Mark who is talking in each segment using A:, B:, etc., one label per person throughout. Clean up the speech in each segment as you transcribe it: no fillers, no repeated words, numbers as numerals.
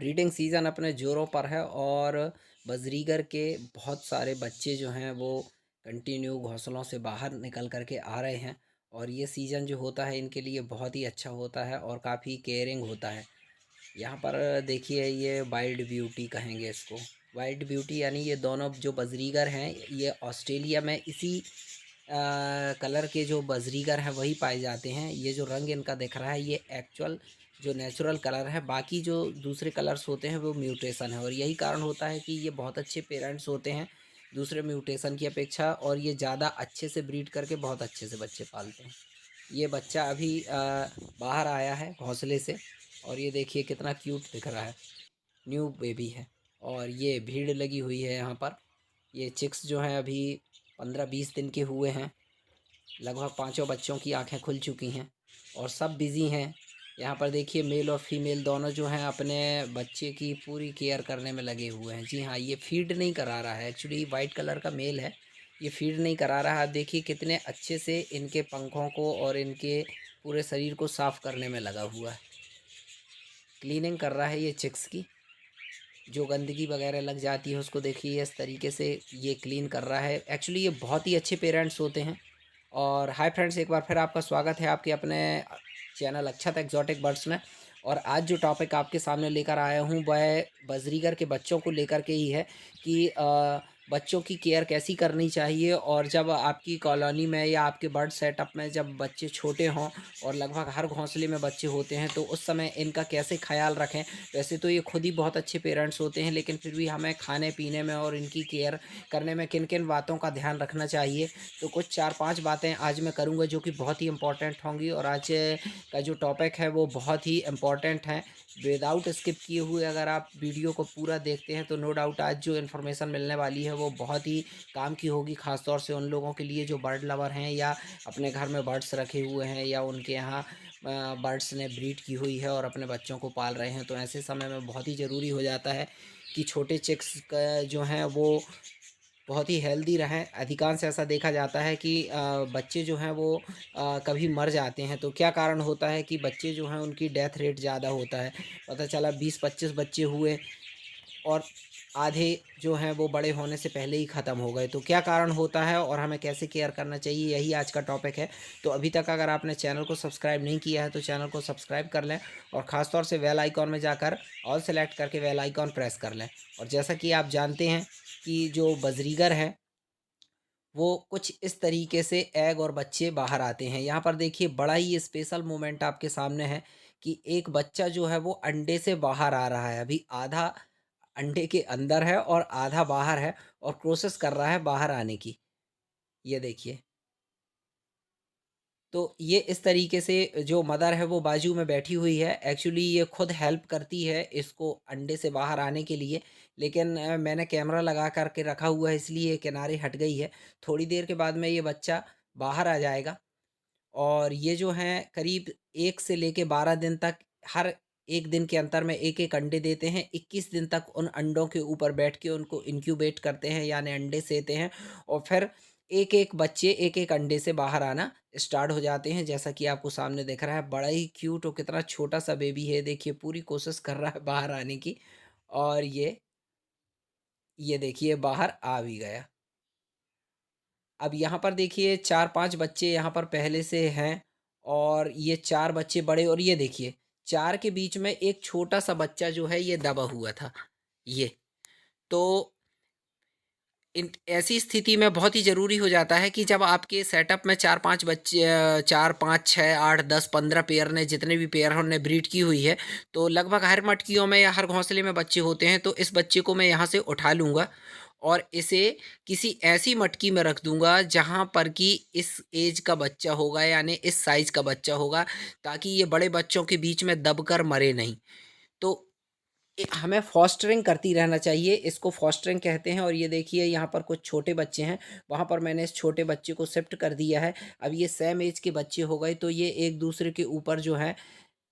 A: Breeding season अपने ज़ोरों पर है और बजरीगर के बहुत सारे बच्चे जो हैं वो कंटिन्यू घोंसलों से बाहर निकल कर के आ रहे हैं। और ये सीज़न जो होता है इनके लिए बहुत ही अच्छा होता है और काफ़ी केयरिंग होता है। यहाँ पर देखिए ये वाइल्ड ब्यूटी कहेंगे इसको। वाइल्ड ब्यूटी यानी ये दोनों जो बजरीगर हैं ये ऑस्ट्रेलिया में इसी कलर के जो बजरीगर हैं वही पाए जाते हैं। ये जो रंग इनका दिख रहा है ये एक्चुअल जो नेचुरल कलर है, बाकी जो दूसरे कलर्स होते हैं वो म्यूटेशन है। और यही कारण होता है कि ये बहुत अच्छे पेरेंट्स होते हैं दूसरे म्यूटेशन की अपेक्षा, और ये ज़्यादा अच्छे से ब्रीड करके बहुत अच्छे से बच्चे पालते हैं। ये बच्चा अभी बाहर आया है घोंसले से और ये देखिए कितना क्यूट दिख रहा है, न्यू बेबी है। और ये भीड़ लगी हुई है यहाँ पर। ये चिक्स जो हैं अभी 15-20 दिन के हुए हैं। लगभग पाँचों बच्चों की आंखें खुल चुकी हैं और सब बिज़ी हैं। यहाँ पर देखिए मेल और फीमेल दोनों जो हैं अपने बच्चे की पूरी केयर करने में लगे हुए हैं। जी हाँ, ये फीड नहीं करा रहा है, एक्चुअली वाइट कलर का मेल है। ये फीड नहीं करा रहा है। देखिए कितने अच्छे से इनके पंखों को और इनके पूरे शरीर को साफ़ करने में लगा हुआ है। क्लीनिंग कर रहा है ये चिक्स की। जो गंदगी वगैरह लग जाती है उसको देखिए इस तरीके से ये क्लीन कर रहा है। एक्चुअली ये बहुत ही अच्छे पेरेंट्स होते हैं। और हाय फ्रेंड्स, एक बार फिर आपका स्वागत है आपके अपने चैनल अक्षत एक्जॉटिक बर्ड्स में। और आज जो टॉपिक आपके सामने लेकर आया हूँ वह बजरीगर के बच्चों को लेकर के ही है कि बच्चों की केयर कैसी करनी चाहिए। और जब आपकी कॉलोनी में या आपके बर्ड सेटअप में जब बच्चे छोटे हों और लगभग हर घोंसले में बच्चे होते हैं तो उस समय इनका कैसे ख्याल रखें। वैसे तो ये खुद ही बहुत अच्छे पेरेंट्स होते हैं, लेकिन फिर भी हमें खाने पीने में और इनकी केयर करने में किन किन बातों का ध्यान रखना चाहिए। तो कुछ 4-5 बातें आज मैं करूँगा जो कि बहुत ही इम्पोर्टेंट होंगी। और आज का जो टॉपिक है वो बहुत ही इम्पोर्टेंट है। विदाउट स्किप किए हुए अगर आप वीडियो को पूरा देखते हैं तो नो डाउट आज जो इन्फॉर्मेशन मिलने वाली है वो बहुत ही काम की होगी, ख़ास तौर से उन लोगों के लिए जो बर्ड लवर हैं या अपने घर में बर्ड्स रखे हुए हैं या उनके यहाँ बर्ड्स ने ब्रीड की हुई है और अपने बच्चों को पाल रहे हैं। तो ऐसे समय में बहुत ही ज़रूरी हो जाता है कि छोटे चिक्स का जो हैं वो बहुत ही हेल्दी रहें। अधिकांश ऐसा देखा जाता है कि बच्चे जो हैं वो कभी मर जाते हैं। तो क्या कारण होता है कि बच्चे जो हैं उनकी डेथ रेट ज़्यादा होता है। पता चला 20-25 बच्चे हुए और आधे जो हैं वो बड़े होने से पहले ही ख़त्म हो गए। तो क्या कारण होता है और हमें कैसे केयर करना चाहिए, यही आज का टॉपिक है। तो अभी तक अगर आपने चैनल को सब्सक्राइब नहीं किया है तो चैनल को सब्सक्राइब कर लें और ख़ास तौर से बेल आइकॉन में जाकर ऑल सेलेक्ट करके बेल आइकॉन प्रेस कर लें। और जैसा कि आप जानते हैं कि जो बजरीगर है वो कुछ इस तरीके से एग और बच्चे बाहर आते हैं। यहाँ पर देखिए बड़ा ही स्पेशल मोमेंट आपके सामने है कि एक बच्चा जो है वो अंडे से बाहर आ रहा है। अभी आधा अंडे के अंदर है और आधा बाहर है और कोशिश कर रहा है बाहर आने की। ये देखिए। तो ये इस तरीके से जो मदर है वो बाजू में बैठी हुई है। एक्चुअली ये खुद हेल्प करती है इसको अंडे से बाहर आने के लिए, लेकिन मैंने कैमरा लगा कर के रखा हुआ है इसलिए किनारे हट गई है। थोड़ी देर के बाद में ये बच्चा बाहर आ जाएगा और ये जो हैं करीब 1 से लेके 12 दिन तक हर 1 दिन के अंतर में 1-1 अंडे देते हैं। 21 दिन तक उन अंडों के ऊपर बैठ के उनको इंक्यूबेट करते हैं यानी अंडे सेते हैं और फिर एक-एक बच्चे एक-एक अंडे से बाहर आना स्टार्ट हो जाते हैं। जैसा कि आपको सामने दिख रहा है, बड़ा ही क्यूट और कितना छोटा-सा बेबी है। देखिए पूरी कोशिश कर रहा है बाहर आने की और ये देखिए बाहर आ भी गया। अब यहाँ पर देखिए 4-5 बच्चे यहाँ पर पहले से हैं और ये 4 बच्चे बड़े, और ये देखिए 4 के बीच में एक छोटा-सा बच्चा जो है ये दबा हुआ था, ये। तो इन ऐसी स्थिति में बहुत ही ज़रूरी हो जाता है कि जब आपके सेटअप में 4-5 बच्चे 4, 5, 6, 8, 10, 15 पेयर ने जितने भी पेयर हैं उन्होंने ब्रीड की हुई है, तो लगभग हर मटकियों में या हर घोंसले में बच्चे होते हैं। तो इस बच्चे को मैं यहाँ से उठा लूँगा और इसे किसी ऐसी मटकी में रख दूँगा जहाँ पर कि इस ऐज का बच्चा होगा यानी इस साइज़ का बच्चा होगा, ताकि ये बड़े बच्चों के बीच में दबकर मरे नहीं। तो हमें फॉस्टरिंग करती रहना चाहिए, इसको फॉस्टरिंग कहते हैं। और ये देखिए यहाँ पर कुछ छोटे बच्चे हैं, वहाँ पर मैंने इस छोटे बच्चे को शिफ्ट कर दिया है। अब ये सेम एज के बच्चे हो गए तो ये एक दूसरे के ऊपर जो है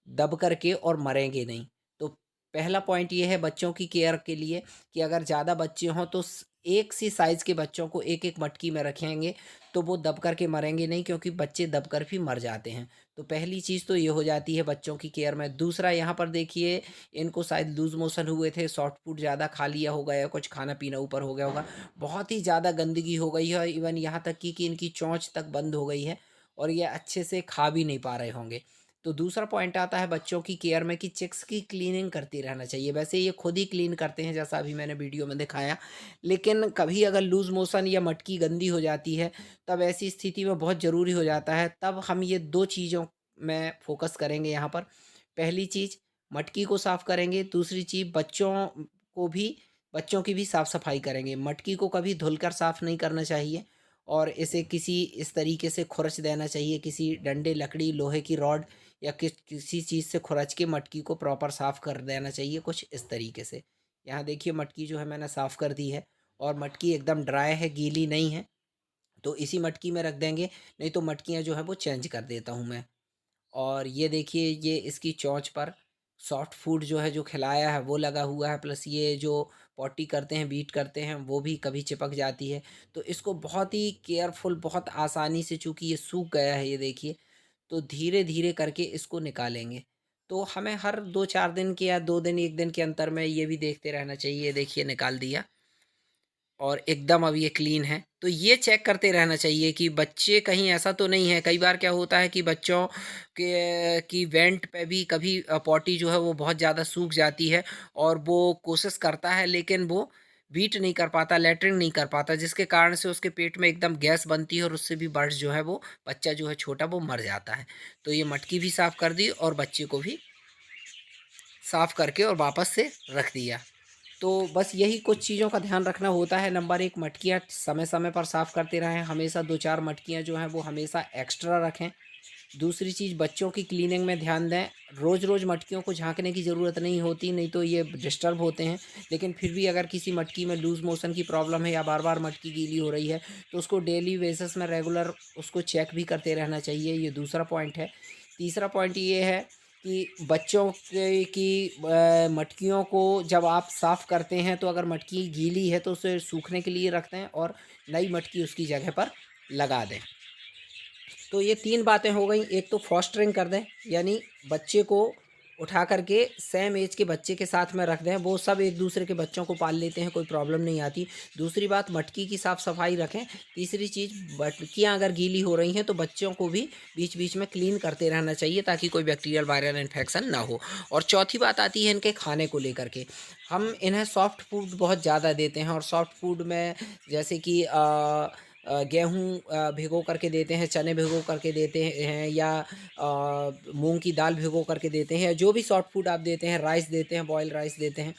A: दब कर के और मरेंगे नहीं। तो पहला पॉइंट ये है बच्चों की केयर के लिए कि अगर ज़्यादा बच्चे हों तो एक सी साइज़ के बच्चों को एक-एक मटकी में रखेंगे, तो वो दब कर के मरेंगे नहीं, क्योंकि बच्चे दब कर भी मर जाते हैं। तो पहली चीज़ तो ये हो जाती है बच्चों की केयर में। दूसरा, यहाँ पर देखिए, इनको शायद लूज़ मोशन हुए थे, सॉफ्ट फूड ज़्यादा खा लिया होगा या कुछ खाना-पीना ऊपर हो गया होगा। बहुत ही ज़्यादा गंदगी हो गई है, इवन यहाँ तक कि इनकी चोंच तक बंद हो गई है और ये अच्छे से खा भी नहीं पा रहे होंगे। तो दूसरा पॉइंट आता है बच्चों की केयर में कि चिक्स की क्लीनिंग करते रहना चाहिए। वैसे ये खुद ही क्लीन करते हैं, जैसा अभी मैंने वीडियो में दिखाया, लेकिन कभी अगर लूज़ मोशन या मटकी गंदी हो जाती है, तब ऐसी स्थिति में बहुत ज़रूरी हो जाता है, तब हम ये 2 चीज़ों में फ़ोकस करेंगे यहाँ पर। पहली चीज़, मटकी को साफ़ करेंगे, दूसरी चीज़ को भी बच्चों की भी साफ़-सफ़ाई करेंगे। मटकी को कभी धुलकर साफ़ नहीं करना चाहिए और इसे किसी इस तरीके से खुरच देना चाहिए, किसी डंडे, लकड़ी, लोहे की रॉड या किसी चीज़ से खुरच के मटकी को प्रॉपर साफ़ कर देना चाहिए, कुछ इस तरीके से। यहाँ देखिए, मटकी जो है मैंने साफ़ कर दी है और मटकी एकदम ड्राई है, गीली नहीं है। तो इसी मटकी में रख देंगे, नहीं तो मटकियाँ जो है वो चेंज कर देता हूँ मैं। और ये देखिए, ये इसकी चोंच पर सॉफ्ट फूड जो है जो खिलाया है वो लगा हुआ है, प्लस ये जो पॉटी करते हैं, बीट करते हैं, वो भी कभी चिपक जाती है। तो इसको बहुत ही केयरफुल, बहुत आसानी से, चूँकि ये सूख गया है, ये देखिए, तो धीरे-धीरे करके इसको निकालेंगे। तो हमें हर 2-4 दिन के या 2 दिन, 1 दिन के अंतर में ये भी देखते रहना चाहिए। ये देखिए, निकाल दिया और एकदम अब ये क्लीन है। तो ये चेक करते रहना चाहिए कि बच्चे कहीं ऐसा तो नहीं है। कई बार क्या होता है कि बच्चों के की वेंट पे भी कभी पॉटी जो है वो बहुत ज़्यादा सूख जाती है और वो कोशिश करता है, लेकिन वो बीट नहीं कर पाता, लैट्रिन नहीं कर पाता, जिसके कारण से उसके पेट में एकदम गैस बनती है और उससे भी बर्ड्स जो है वो, बच्चा जो है छोटा, वो मर जाता है। तो ये मटकी भी साफ़ कर दी और बच्चे को भी साफ़ करके और वापस से रख दिया। तो बस यही कुछ चीज़ों का ध्यान रखना होता है। नंबर 1, मटकियाँ समय-समय पर साफ़ करते रहें, हमेशा 2-4 मटकियाँ जो हैं वो हमेशा एक्स्ट्रा रखें। दूसरी चीज़, बच्चों की क्लीनिंग में ध्यान दें। रोज़-रोज़ मटकियों को झाँकने की ज़रूरत नहीं होती, नहीं तो ये डिस्टर्ब होते हैं। लेकिन फिर भी अगर किसी मटकी में लूज़ मोशन की प्रॉब्लम है या बार-बार मटकी गीली हो रही है, तो उसको डेली बेसिस में रेगुलर उसको चेक भी करते रहना चाहिए, ये दूसरा पॉइंट है। तीसरा पॉइंट ये है कि बच्चों के की मटकियों को जब आप साफ़ करते हैं, तो अगर मटकी गीली है तो उसे सूखने के लिए रख दें और नई मटकी उसकी जगह पर लगा दें। तो ये 3 बातें हो गई। एक तो फॉस्टरिंग कर दें, यानी बच्चे को उठा कर के सेम ऐज के बच्चे के साथ में रख दें, वो सब एक-दूसरे के बच्चों को पाल लेते हैं, कोई प्रॉब्लम नहीं आती। दूसरी बात, मटकी की साफ-सफाई रखें। तीसरी चीज़, मटकियाँ अगर गीली हो रही हैं तो बच्चों को भी बीच-बीच में क्लीन करते रहना चाहिए, ताकि कोई बैक्टीरियल वायरल इन्फेक्शन ना हो। और चौथी बात आती है इनके खाने को लेकर के। हम इन्हें सॉफ्ट फूड बहुत ज़्यादा देते हैं और सॉफ्ट फूड में जैसे कि गेहूँ भिगो करके देते हैं, चने भिगो करके देते हैं, या मूँग की दाल भिगो करके देते हैं, जो भी सॉफ्ट फूड आप देते हैं, राइस देते हैं, बॉयल राइस देते हैं,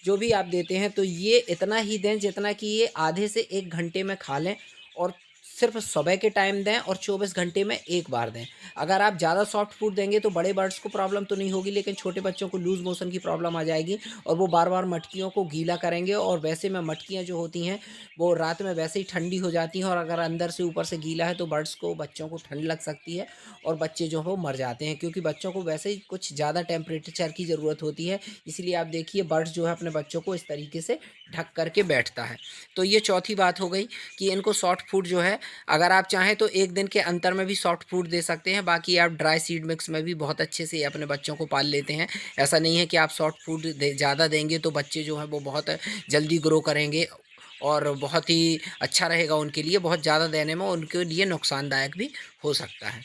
A: जो भी आप देते हैं, तो ये इतना ही दें जितना कि ये आधे से 1 घंटे में खा लें और सिर्फ़ सुबह के टाइम दें और 24 घंटे में 1 बार दें। अगर आप ज़्यादा सॉफ्ट फूड देंगे तो बड़े बर्ड्स को प्रॉब्लम तो नहीं होगी, लेकिन छोटे बच्चों को लूज़ मोशन की प्रॉब्लम आ जाएगी और वो बार-बार मटकियों को गीला करेंगे, और वैसे में मटकियाँ जो होती हैं वो रात में वैसे ही ठंडी हो जाती हैं, और अगर अंदर से ऊपर से गीला है तो बर्ड्स को, बच्चों को ठंड लग सकती है और बच्चे जो हैं वो मर जाते हैं, क्योंकि बच्चों को वैसे ही कुछ ज़्यादा टेम्परेचर की ज़रूरत होती है। इसीलिए आप देखिए, बर्ड्स जो है अपने बच्चों को इस तरीके से ढक कर के बैठता है। तो ये चौथी बात हो गई कि इनको सॉफ्ट फूड जो है, अगर आप चाहें तो 1 दिन के अंतर में भी सॉफ्ट फूड दे सकते हैं, बाकी आप ड्राई सीड मिक्स में भी बहुत अच्छे से अपने बच्चों को पाल लेते हैं। ऐसा नहीं है कि आप सॉफ्ट फूड ज़्यादा देंगे तो बच्चे जो हैं वो बहुत जल्दी ग्रो करेंगे और बहुत ही अच्छा रहेगा उनके लिए। बहुत ज़्यादा देने में उनके लिए नुकसानदायक भी हो सकता है।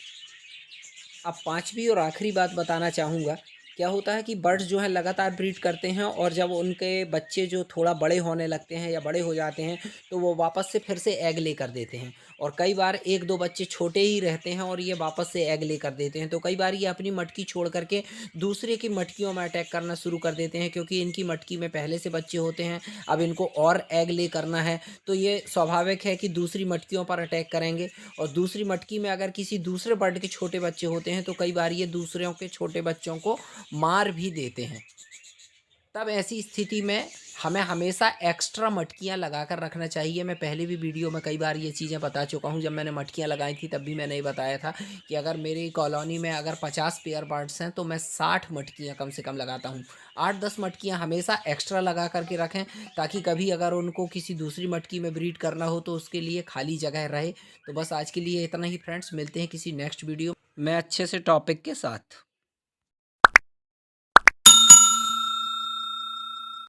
A: अब पाँचवीं और आखिरी बात बताना चाहूँगा। क्या होता है कि बर्ड्स जो हैं लगातार ब्रीड करते हैं, और जब उनके बच्चे जो थोड़ा बड़े होने लगते हैं या बड़े हो जाते हैं, तो वो वापस से फिर से एग लेकर देते हैं, और कई बार 1-2 बच्चे छोटे ही रहते हैं और ये वापस से एग लेकर देते हैं। तो कई बार ये अपनी मटकी छोड़ कर के दूसरे की मटकियों में अटैक करना शुरू कर देते हैं, क्योंकि इनकी मटकी में पहले से बच्चे होते हैं, अब इनको और एग ले करना है, तो ये स्वाभाविक है कि दूसरी मटकियों पर अटैक करेंगे। और दूसरी मटकी में अगर किसी दूसरे बर्ड के छोटे बच्चे होते हैं, तो कई बार ये दूसरों के छोटे बच्चों को मार भी देते हैं। तब ऐसी स्थिति में हमें हमेशा एक्स्ट्रा मटकियाँ लगा कर रखना चाहिए। मैं पहले भी वीडियो में कई बार ये चीज़ें बता चुका हूँ, जब मैंने मटकियाँ लगाई थी तब भी मैंने ये बताया था कि अगर मेरी कॉलोनी में अगर 50 पेयर बर्ड्स हैं तो मैं 60 मटकियाँ कम से कम लगाता हूँ। 8-10 मटकियाँ हमेशा एक्स्ट्रा लगा कर के रखें, ताकि कभी अगर उनको किसी दूसरी मटकी में ब्रीड करना हो तो उसके लिए खाली जगह रहे। तो बस आज के लिए इतना ही फ्रेंड्स, मिलते हैं किसी नेक्स्ट वीडियो में अच्छे से टॉपिक के साथ।